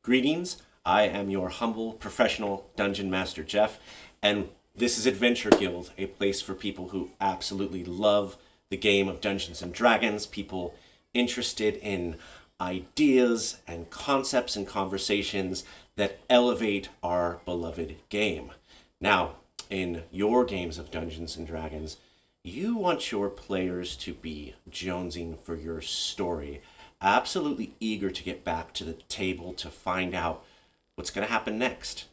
Greetings, I am your humble professional Dungeon Master Jeff, and this is Adventure Guild, a place for people who absolutely love the game of Dungeons and Dragons, people interested in ideas and concepts and conversations that elevate our beloved game. Now, in your games of Dungeons and Dragons, you want your players to be jonesing for your story, absolutely eager to get back to the table to find out what's going to happen next.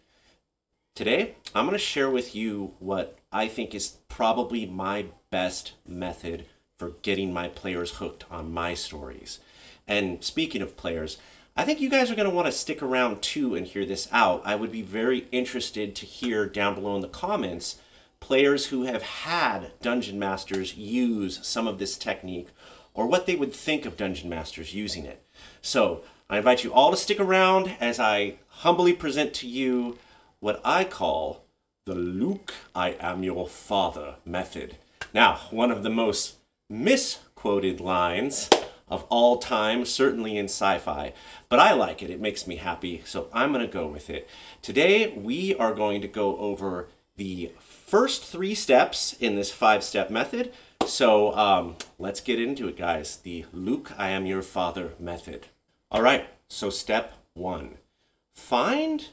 Today, I'm going to share with you what I think is probably my best method for getting my players hooked on my stories. And speaking of players, I think you guys are going to want to stick around too and hear this out. I would be very interested to hear down below in the comments players who have had Dungeon Masters use some of this technique or what they would think of Dungeon Masters using it. So I invite you all to stick around as I humbly present to you what I call the Luke, I am your father method. Now, one of the most misquoted lines of all time, certainly in sci-fi, but I like it. It makes me happy, so I'm going to go with it. Today, we are going to go over the first 3 steps in this 5-step method. So let's get into it, guys. The Luke, I am your father method. All right, so step 1. Find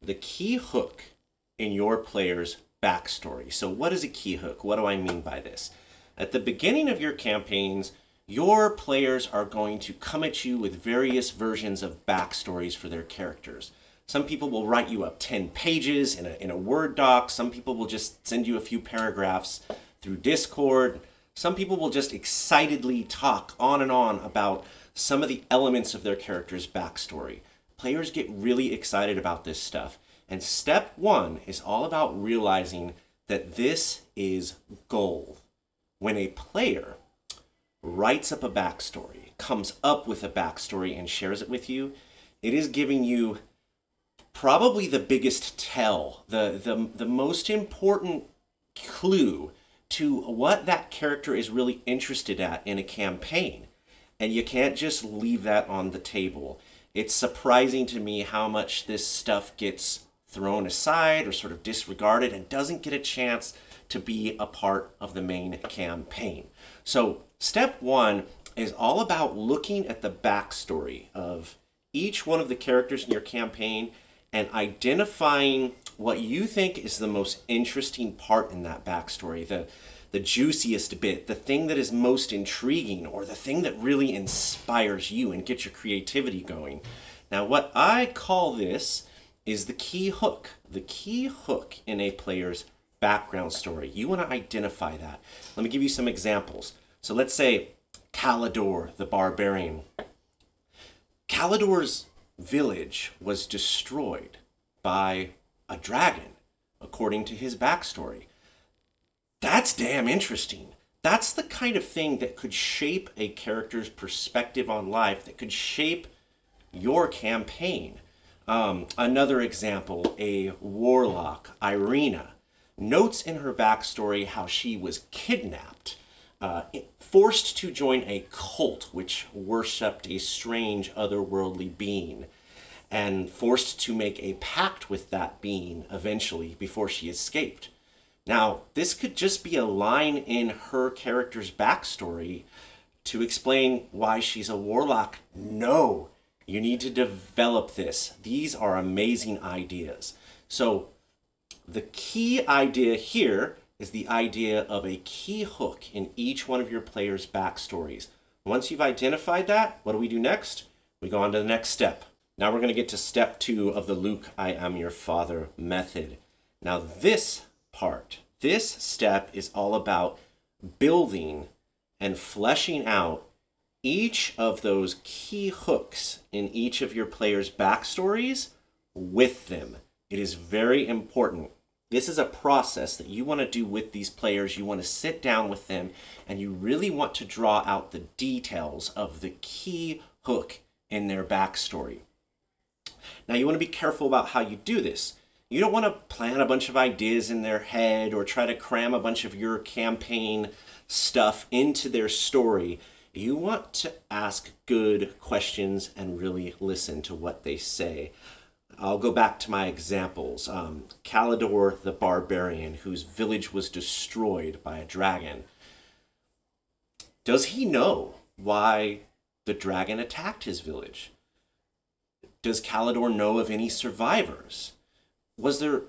the key hook in your player's backstory. So what is a key hook? What do I mean by this? At the beginning of your campaigns, your players are going to come at you with various versions of backstories for their characters. Some people will write you up 10 pages in a Word doc. Some people will just send you a few paragraphs through Discord. Some people will just excitedly talk on and on about some of the elements of their character's backstory. Players get really excited about this stuff. And step 1 is all about realizing that this is gold. When a player writes up a backstory, comes up with a backstory and shares it with you, it is giving you probably the biggest tell, the most important clue to what that character is really interested at in a campaign. And you can't just leave that on the table. It's surprising to me how much this stuff gets thrown aside or sort of disregarded and doesn't get a chance to be a part of the main campaign. So step 1 is all about looking at the backstory of each one of the characters in your campaign and identifying what you think is the most interesting part in that backstory, the juiciest bit, the thing that is most intriguing, or the thing that really inspires you and gets your creativity going. Now, what I call this is the key hook in a player's background story. You want to identify that. Let me give you some examples. So let's say Calidor, the barbarian. Calidor's village was destroyed by a dragon, according to his backstory. That's damn interesting. That's the kind of thing that could shape a character's perspective on life, that could shape your campaign. Another example, a warlock, Irina, notes in her backstory how she was kidnapped, forced to join a cult which worshipped a strange otherworldly being, and forced to make a pact with that being eventually before she escaped. Now, this could just be a line in her character's backstory to explain why she's a warlock. No, you need to develop this. These are amazing ideas. So the key idea here is the idea of a key hook in each one of your players' backstories. Once you've identified that, what do we do next? We go on to the next step. Now we're going to get to step 2 of the Luke, I am your father method. Now this step is all about building and fleshing out each of those key hooks in each of your players' backstories with them. It is very important. This is a process that you want to do with these players. You want to sit down with them and you really want to draw out the details of the key hook in their backstory. Now you want to be careful about how you do this. You don't want to plan a bunch of ideas in their head or try to cram a bunch of your campaign stuff into their story You want to ask good questions and really listen to what they say. I'll go back to my examples. Calidor the barbarian, whose village was destroyed by a dragon. Does he know why the dragon attacked his village? Does Calidor know of any survivors? Was there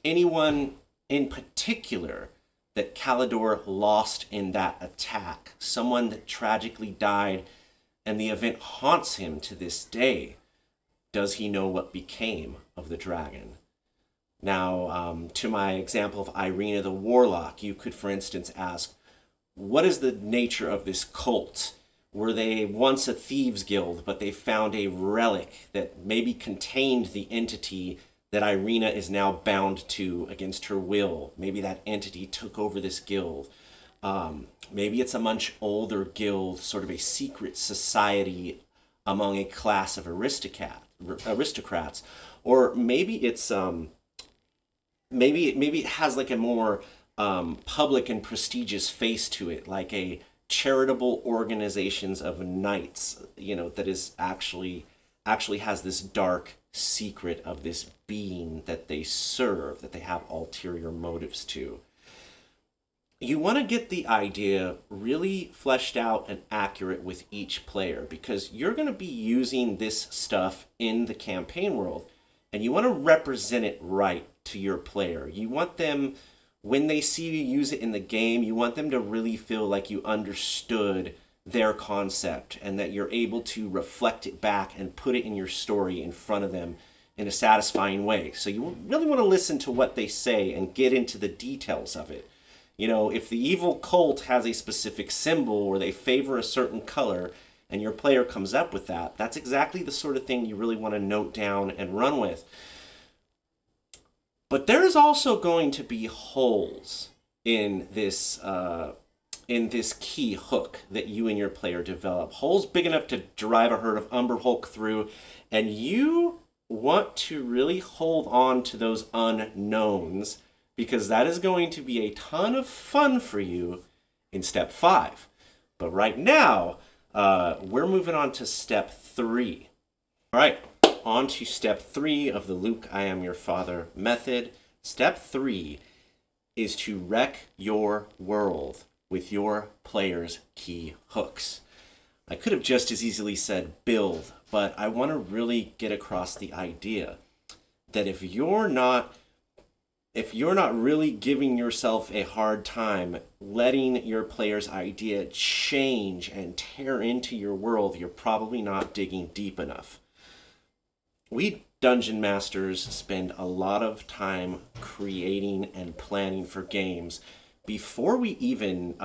anyone in particular that Calidor lost in that attack? Someone that tragically died and the event haunts him to this day? Does he know what became of the dragon? Now, to my example of Irina the Warlock, you could, for instance, ask, what is the nature of this cult? Were they once a thieves' guild, but they found a relic that maybe contained the entity that Irina is now bound to against her will? Maybe that entity took over this guild. Maybe it's a much older guild, sort of a secret society among a class of aristocrats, or maybe it's maybe it has like a more public and prestigious face to it, like a charitable organizations of knights, that is actually has this dark secret of this being that they serve, that they have ulterior motives to. You want to get the idea really fleshed out and accurate with each player, because you're going to be using this stuff in the campaign world, and you want to represent it right to your player. You want them, when they see you use it in the game, you want them to really feel like you understood their concept and that you're able to reflect it back and put it in your story in front of them in a satisfying way. So you really want to listen to what they say and get into the details of it. If the evil cult has a specific symbol or they favor a certain color and your player comes up with that, that's exactly the sort of thing you really want to note down and run with. But there's also going to be holes in this key hook that you and your player develop. Holes big enough to drive a herd of Umber Hulk through, and you want to really hold on to those unknowns, because that is going to be a ton of fun for you in step 5. But right now, we're moving on to step 3. All right, on to step 3 of the Luke, I am your father method. Step 3 is to wreck your world with your player's key hooks. I could have just as easily said build, but I want to really get across the idea that if you're not really giving yourself a hard time letting your player's idea change and tear into your world, you're probably not digging deep enough. We dungeon masters spend a lot of time creating and planning for games before we even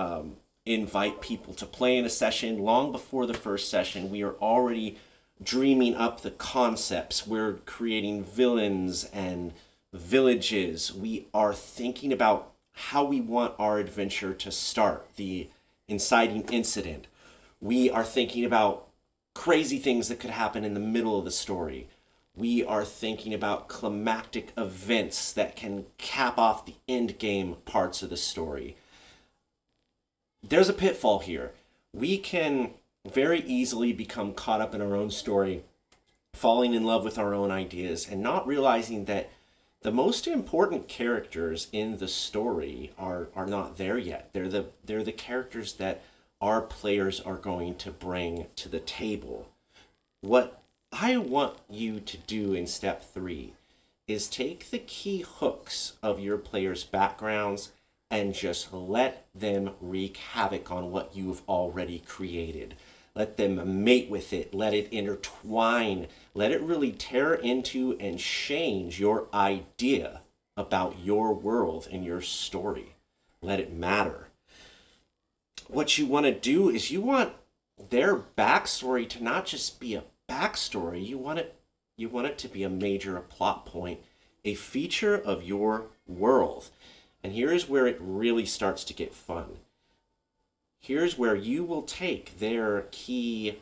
invite people to play in a session. Long before the first session, we are already dreaming up the concepts. We're creating villains and villages. We are thinking about how we want our adventure to start, the inciting incident. We are thinking about crazy things that could happen in the middle of the story. We are thinking about climactic events that can cap off the end game parts of the story. There's a pitfall here. We can very easily become caught up in our own story, falling in love with our own ideas, and not realizing that the most important characters in the story are not there yet. They're the characters that our players are going to bring to the table. What I want you to do in step 3 is take the key hooks of your players' backgrounds and just let them wreak havoc on what you've already created. Let them mate with it. Let it intertwine. Let it really tear into and change your idea about your world and your story. Let it matter. What you want to do is you want their backstory to not just be a backstory. You want it to be a major plot point, a feature of your world. And here's where it really starts to get fun. Here's where you will take their key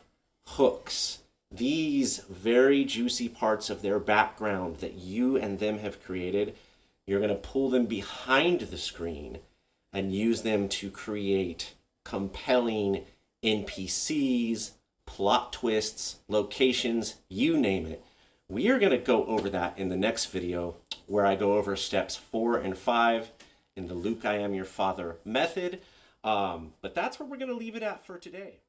hooks, these very juicy parts of their background that you and them have created. You're going to pull them behind the screen and use them to create compelling, NPCs, plot twists, locations, you name it. We are going to go over that in the next video, where I go over steps 4 and 5 in the Luke, I am your father method. But that's where we're going to leave it at for today.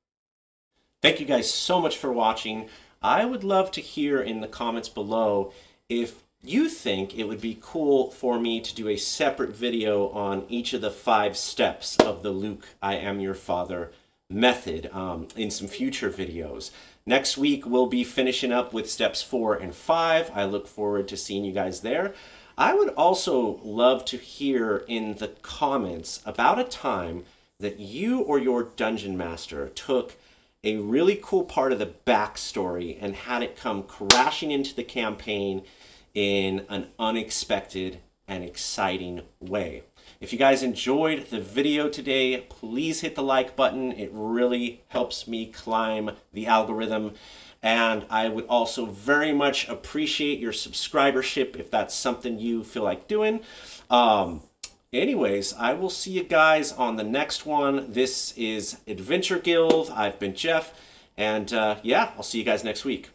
Thank you guys so much for watching. I would love to hear in the comments below if you think it would be cool for me to do a separate video on each of the 5 steps of the Luke, I am your father method in some future videos. Next week, we'll be finishing up with steps 4 and 5. I look forward to seeing you guys there. I would also love to hear in the comments about a time that you or your dungeon master took a really cool part of the backstory and had it come crashing into the campaign in an unexpected and exciting way. If you guys enjoyed the video today, please hit the like button. It really helps me climb the algorithm. And I would also very much appreciate your subscribership if that's something you feel like doing. Anyways, I will see you guys on the next one. This is Adventure Guild. I've been Jeff. And yeah, I'll see you guys next week.